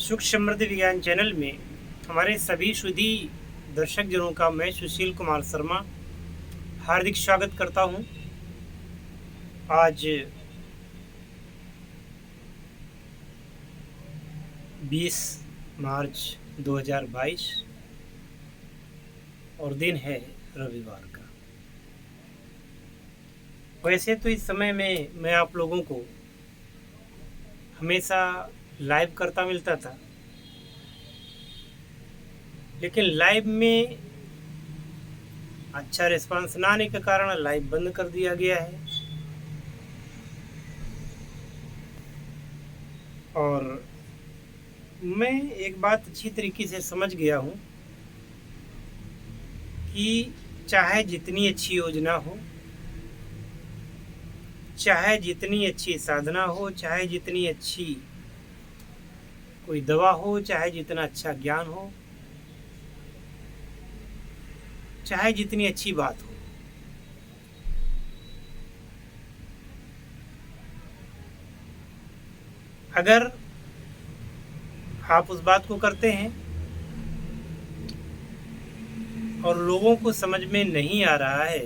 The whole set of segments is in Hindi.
सुख समृद्धि विज्ञान चैनल में हमारे सभी सुधी दर्शक जनों का मैं सुशील कुमार शर्मा हार्दिक स्वागत करता हूं। आज 20 मार्च 2022 और दिन है रविवार का। वैसे तो इस समय में मैं आप लोगों को हमेशा लाइव करता मिलता था, लेकिन लाइव में अच्छा रिस्पांस ना आने के कारण लाइव बंद कर दिया गया है। और मैं एक बात अच्छी तरीके से समझ गया हूँ कि चाहे जितनी अच्छी योजना हो, चाहे जितनी अच्छी साधना हो, चाहे जितनी अच्छी कोई दवा हो, चाहे जितना अच्छा ज्ञान हो, चाहे जितनी अच्छी बात हो, अगर आप उस बात को करते हैं और लोगों को समझ में नहीं आ रहा है,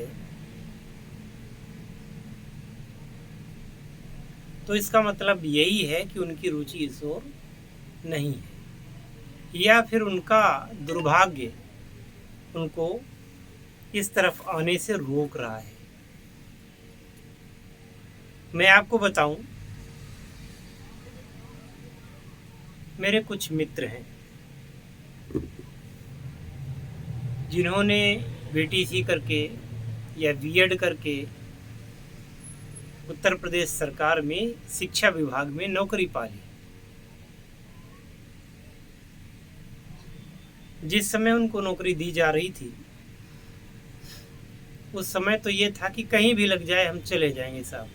तो इसका मतलब यही है कि उनकी रुचि इस ओर नहीं है, या फिर उनका दुर्भाग्य उनको इस तरफ आने से रोक रहा है। मैं आपको बताऊं, मेरे कुछ मित्र हैं जिन्होंने बीटीसी करके या बीएड करके उत्तर प्रदेश सरकार में शिक्षा विभाग में नौकरी पा ली। जिस समय उनको नौकरी दी जा रही थी उस समय तो ये था कि कहीं भी लग जाए हम चले जाएंगे साहब।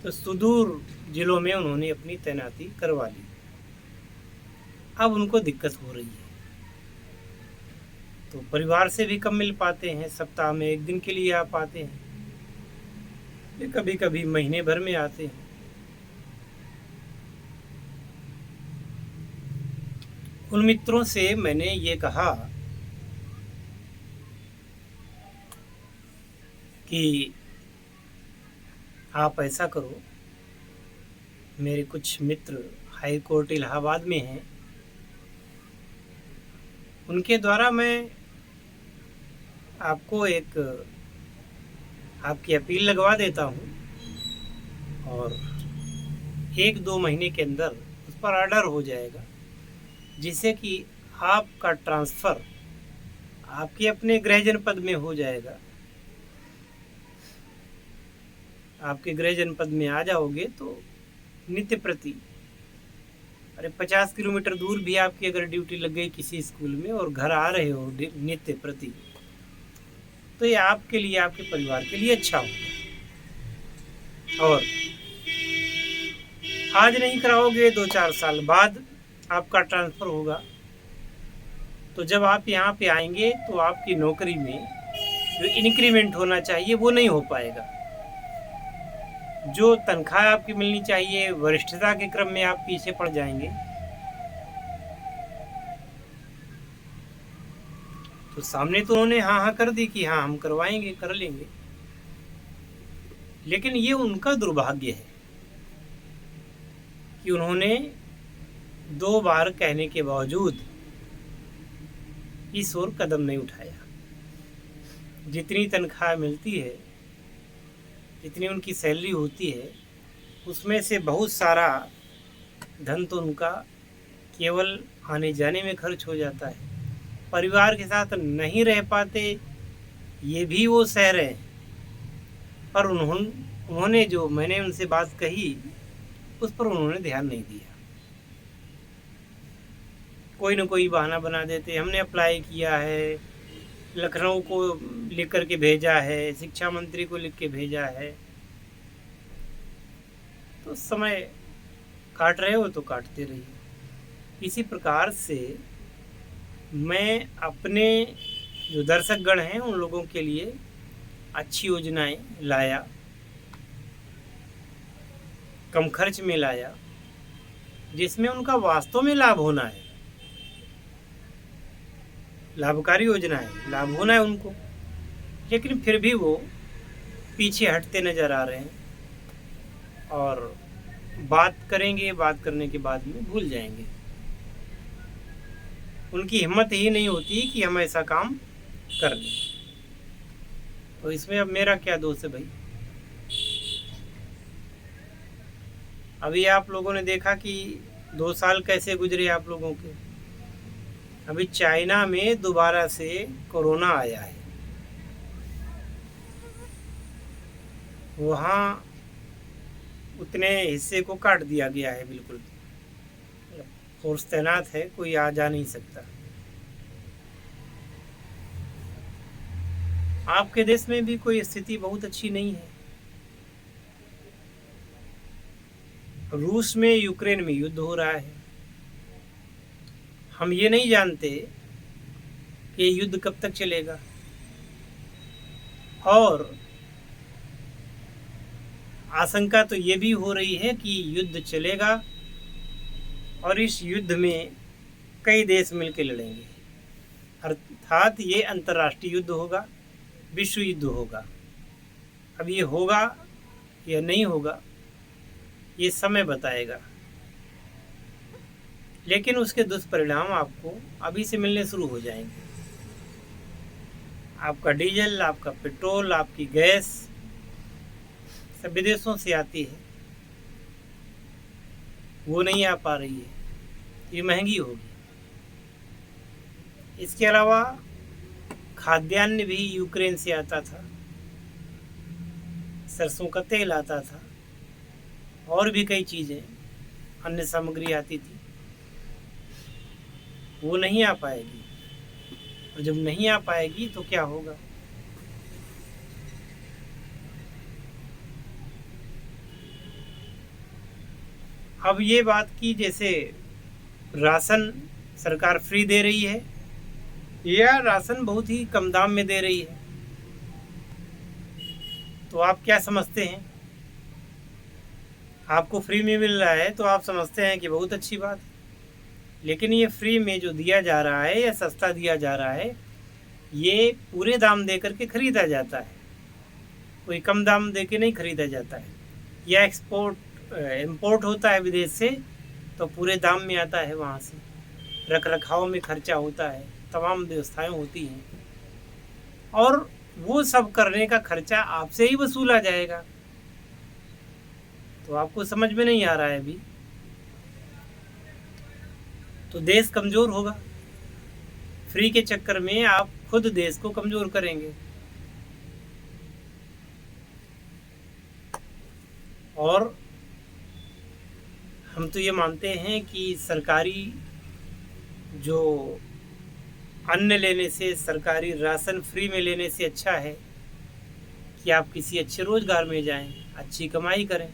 तो सुदूर जिलों में उन्होंने अपनी तैनाती करवा ली। अब उनको दिक्कत हो रही है, तो परिवार से भी कम मिल पाते हैं, सप्ताह में एक दिन के लिए आ पाते हैं, ये कभी कभी महीने भर में आते हैं। उन मित्रों से मैंने ये कहा कि आप ऐसा करो, मेरे कुछ मित्र हाई कोर्ट इलाहाबाद में हैं, उनके द्वारा मैं आपको एक आपकी अपील लगवा देता हूँ और 1-2 महीने के अंदर उस पर ऑर्डर हो जाएगा, जिससे कि आपका ट्रांसफ़र आपके अपने गृह जनपद में हो जाएगा। आपके गृह जनपद में आ जाओगे तो नित्य प्रति 50 किलोमीटर दूर भी आपकी अगर ड्यूटी लग गई किसी स्कूल में और घर आ रहे हो नित्य प्रति, तो ये आपके लिए, आपके परिवार के लिए अच्छा होगा। और आज नहीं कराओगे, 2-4 साल बाद आपका ट्रांसफ़र होगा, तो जब आप यहाँ पे आएंगे तो आपकी नौकरी में जो इंक्रीमेंट होना चाहिए वो नहीं हो पाएगा। जो तनख्वाह आपकी मिलनी चाहिए, वरिष्ठता के क्रम में आप पीछे पड़ जाएंगे। तो सामने तो उन्होंने हाँ कर दी कि हाँ हम करवाएंगे, कर लेंगे, लेकिन ये उनका दुर्भाग्य है कि उन्होंने 2 बार कहने के बावजूद इस ओर कदम नहीं उठाया। जितनी तनख्वाह मिलती है, जितनी उनकी सैलरी होती है, उसमें से बहुत सारा धन तो उनका केवल आने जाने में खर्च हो जाता है। परिवार के साथ नहीं रह पाते, ये भी वो सह रहे हैं। पर उन्होंने जो मैंने उनसे बात कही उस पर उन्होंने ध्यान नहीं दिया। कोई न कोई बहाना बना देते, हमने अप्लाई किया है, लखनऊ को लिख कर के भेजा है, शिक्षा मंत्री को लिख के भेजा है। तो समय काट रहे हो तो काटते रहिए। इसी प्रकार से मैं अपने जो दर्शकगण हैं उन लोगों के लिए अच्छी योजनाएं लाया, कम खर्च में लाया, जिसमें उनका वास्तव में लाभ होना है, लाभकारी योजना है, लाभ होना है उनको, लेकिन फिर भी वो पीछे हटते नज़र आ रहे हैं और बात करेंगे, बात करने के बाद में भूल जाएंगे। उनकी हिम्मत ही नहीं होती कि हम ऐसा काम कर लें। तो इसमें अब मेरा क्या दोष है भाई? अभी आप लोगों ने देखा कि 2 साल कैसे गुजरे आप लोगों के। अभी चाइना में दोबारा से कोरोना आया है, वहाँ उतने हिस्से को काट दिया गया है, बिल्कुल फोर्स तैनात है, कोई आ जा नहीं सकता। आपके देश में भी कोई स्थिति बहुत अच्छी नहीं है। रूस में, यूक्रेन में युद्ध हो रहा है। हम ये नहीं जानते कि युद्ध कब तक चलेगा, और आशंका तो ये भी हो रही है कि युद्ध चलेगा और इस युद्ध में कई देश मिलकर लड़ेंगे, अर्थात ये अंतर्राष्ट्रीय युद्ध होगा, विश्व युद्ध होगा। अब ये होगा या नहीं होगा ये समय बताएगा, लेकिन उसके दुष्परिणाम आपको अभी से मिलने शुरू हो जाएंगे। आपका डीजल, आपका पेट्रोल, आपकी गैस सब विदेशों से आती है, वो नहीं आ पा रही है, ये महंगी होगी। इसके अलावा खाद्यान्न भी यूक्रेन से आता था, सरसों का तेल आता था, और भी कई चीज़ें, अन्य सामग्री आती थी, वो नहीं आ पाएगी। और जब नहीं आ पाएगी तो क्या होगा? अब ये बात की, जैसे राशन सरकार फ्री दे रही है या राशन बहुत ही कम दाम में दे रही है, तो आप क्या समझते हैं? आपको फ्री में मिल रहा है तो आप समझते हैं कि बहुत अच्छी बात है, लेकिन ये फ्री में जो दिया जा रहा है या सस्ता दिया जा रहा है, ये पूरे दाम दे करके ख़रीदा जाता है, कोई कम दाम दे के नहीं ख़रीदा जाता है। या इंपोर्ट होता है विदेश से, तो पूरे दाम में आता है, वहाँ से रख रखाव में खर्चा होता है, तमाम व्यवस्थाएं होती हैं, और वो सब करने का खर्चा आपसे ही वसूला जाएगा। तो आपको समझ में नहीं आ रहा है अभी, तो देश कमज़ोर होगा। फ्री के चक्कर में आप खुद देश को कमज़ोर करेंगे। और हम तो ये मानते हैं कि सरकारी जो अन्न लेने से, सरकारी राशन फ्री में लेने से अच्छा है कि आप किसी अच्छे रोज़गार में जाएं, अच्छी कमाई करें।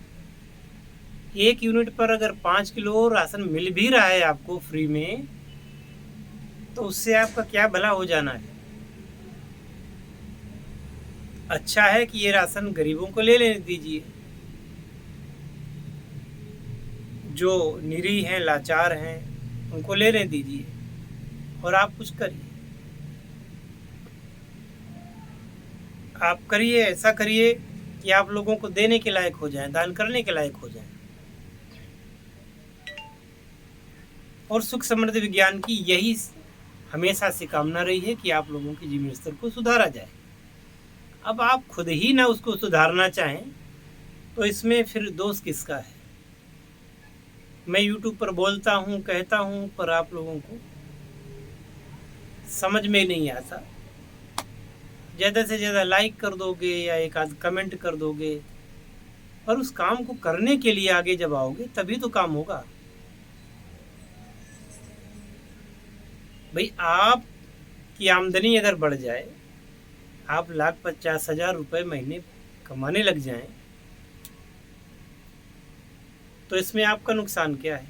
1 यूनिट पर अगर 5 किलो राशन मिल भी रहा है आपको फ्री में, तो उससे आपका क्या भला हो जाना है? अच्छा है कि ये राशन गरीबों को ले लेने दीजिए, जो निरीह हैं, लाचार हैं, उनको ले लेने दीजिए, और आप कुछ करिए। आप करिए, ऐसा करिए कि आप लोगों को देने के लायक हो जाएं, दान करने के लायक हो जाएं। और सुख समृद्धि विज्ञान की यही हमेशा से कामना रही है कि आप लोगों के जीवन स्तर को सुधारा जाए। अब आप खुद ही ना उसको सुधारना चाहें तो इसमें फिर दोष किसका है? मैं YouTube पर बोलता हूँ, कहता हूँ, पर आप लोगों को समझ में नहीं आता। ज़्यादा से ज़्यादा लाइक कर दोगे या एक आध कमेंट कर दोगे, पर उस काम को करने के लिए आगे जब आओगे तभी तो काम होगा। भाई, आपकी आमदनी अगर बढ़ जाए, आप 1,50,000 रुपये महीने कमाने लग जाएं, तो इसमें आपका नुकसान क्या है?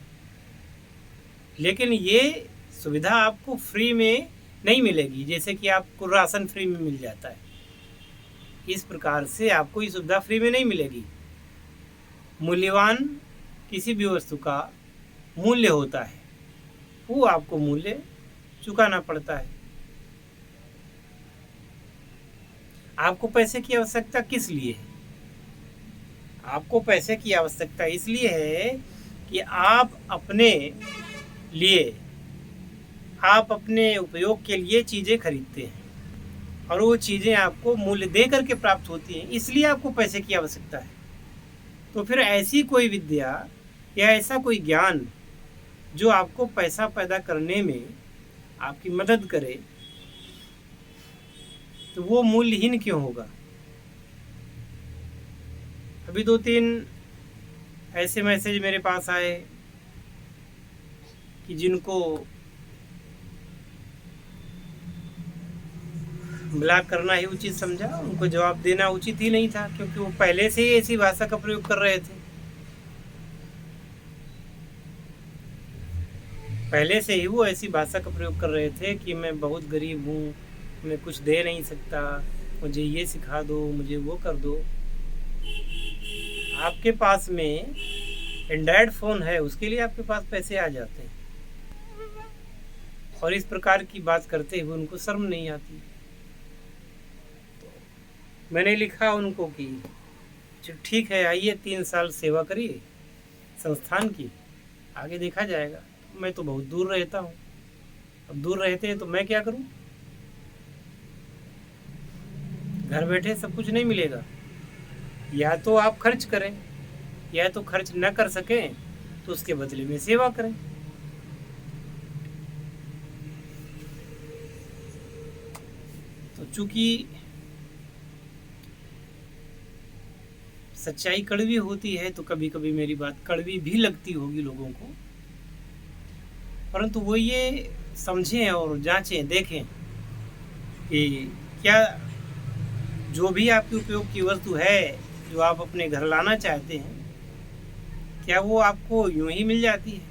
लेकिन ये सुविधा आपको फ्री में नहीं मिलेगी, जैसे कि आपको राशन फ्री में मिल जाता है, इस प्रकार से आपको ये सुविधा फ्री में नहीं मिलेगी। मूल्यवान किसी भी वस्तु का मूल्य होता है, वो आपको मूल्य चुकाना पड़ता है। आपको पैसे की आवश्यकता किस लिए है? आपको पैसे की आवश्यकता इसलिए है कि आप अपने लिए, आप अपने उपयोग के लिए चीज़ें खरीदते हैं और वो चीज़ें आपको मूल्य दे करके प्राप्त होती हैं, इसलिए आपको पैसे की आवश्यकता है। तो फिर ऐसी कोई विद्या या ऐसा कोई ज्ञान जो आपको पैसा पैदा करने में आपकी मदद करे, तो वो मूल्यहीन क्यों होगा? अभी 2-3 ऐसे मैसेज मेरे पास आए कि जिनको ब्लॉक करना ही उचित समझा, उनको जवाब देना उचित ही नहीं था, क्योंकि वो पहले से ही ऐसी भाषा का प्रयोग कर रहे थे। पहले से ही वो ऐसी भाषा का प्रयोग कर रहे थे कि मैं बहुत गरीब हूँ, मैं कुछ दे नहीं सकता, मुझे ये सिखा दो, मुझे वो कर दो। आपके पास में एंड्रॉयड फ़ोन है, उसके लिए आपके पास पैसे आ जाते हैं, और इस प्रकार की बात करते हुए उनको शर्म नहीं आती। मैंने लिखा उनको कि ठीक है, आइए 3 साल सेवा करिए संस्थान की, आगे देखा जाएगा। मैं तो बहुत दूर रहता हूँ, अब दूर रहते हैं तो मैं क्या करूँ? घर बैठे सब कुछ नहीं मिलेगा, या तो आप खर्च करें, या तो खर्च न कर सकें तो उसके बदले में सेवा करें। तो चूंकि सच्चाई कड़वी होती है, तो कभी कभी मेरी बात कड़वी भी लगती होगी लोगों को, परंतु वो ये समझें और जांचें, देखें कि क्या जो भी आपके उपयोग की वस्तु है जो आप अपने घर लाना चाहते हैं, क्या वो आपको यूं ही मिल जाती है?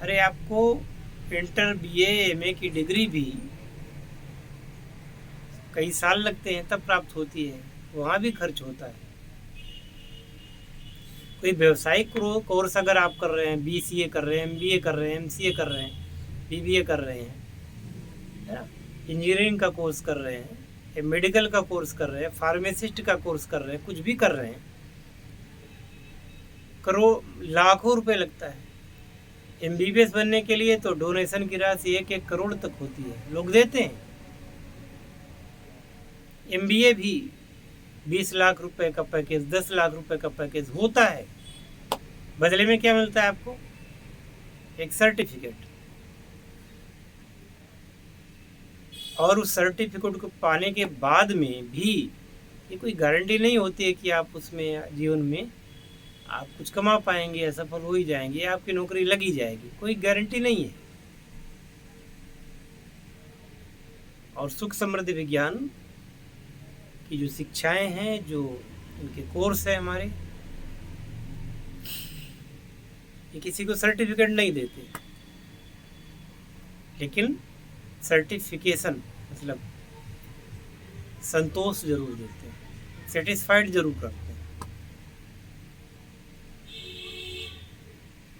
अरे आपको इंटर, BA, MA की डिग्री भी कई साल लगते हैं तब प्राप्त होती है, वहाँ भी खर्च होता है। कोई व्यवसायिक कोर्स अगर आप कर रहे हैं, BCA कर रहे हैं, MBA कर रहे हैं, MCA कर रहे हैं, BBA कर रहे हैं, है ना, इंजीनियरिंग का कोर्स कर रहे हैं, मेडिकल का कोर्स कर रहे हैं, फार्मासिस्ट का कोर्स कर रहे हैं, कुछ भी कर रहे हैं, करोड़ लाखों रुपए लगता है। MBBS बनने के लिए तो डोनेशन की राशि 1-1 करोड़ तक होती है, लोग देते हैं। MBA भी 20 लाख रुपए का पैकेज, 10 लाख रुपए का पैकेज होता है। बदले में क्या मिलता है आपको? एक सर्टिफिकेट, और उस सर्टिफिकेट को पाने के बाद में भी ये कोई गारंटी नहीं होती है कि आप उसमें जीवन में आप कुछ कमा पाएंगे या सफल हो ही जाएंगे, आपकी नौकरी लगी जाएगी, कोई गारंटी नहीं है। और सुख समृद्धि विज्ञान की जो शिक्षाएं हैं, जो उनके कोर्स है हमारे, ये किसी को सर्टिफिकेट नहीं देते, लेकिन सर्टिफिकेशन मतलब संतोष जरूर देते हैं, सेटिस्फाइड जरूर करते हैं।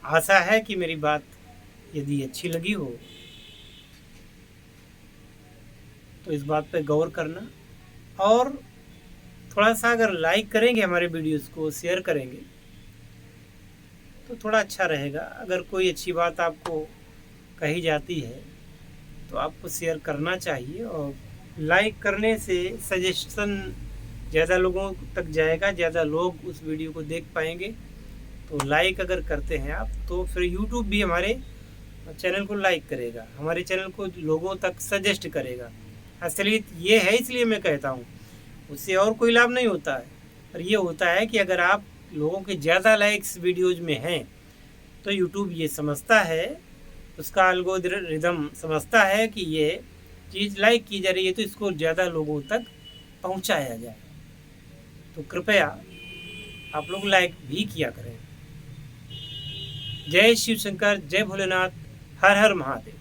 आशा है कि मेरी बात यदि अच्छी लगी हो तो इस बात पर गौर करना, और थोड़ा सा अगर लाइक करेंगे हमारे वीडियोस को, शेयर करेंगे तो थोड़ा अच्छा रहेगा। अगर कोई अच्छी बात आपको कही जाती है तो आपको शेयर करना चाहिए, और लाइक करने से सजेशन ज़्यादा लोगों तक जाएगा, ज़्यादा लोग उस वीडियो को देख पाएंगे। तो लाइक अगर करते हैं आप, तो फिर यूट्यूब भी हमारे चैनल को लाइक करेगा, हमारे चैनल को लोगों तक सजेस्ट करेगा। असलियत ये है, इसलिए मैं कहता हूँ, उससे और कोई लाभ नहीं होता है, पर ये होता है कि अगर आप लोगों के ज़्यादा लाइक्स वीडियोज़ में हैं तो यूट्यूब ये समझता है, उसका एल्गोरिदम समझता है कि ये चीज़ लाइक की जा रही है, तो इसको ज़्यादा लोगों तक पहुंचाया जाए। तो कृपया आप लोग लाइक भी किया करें। जय शिव शंकर, जय भोलेनाथ, हर हर महादेव।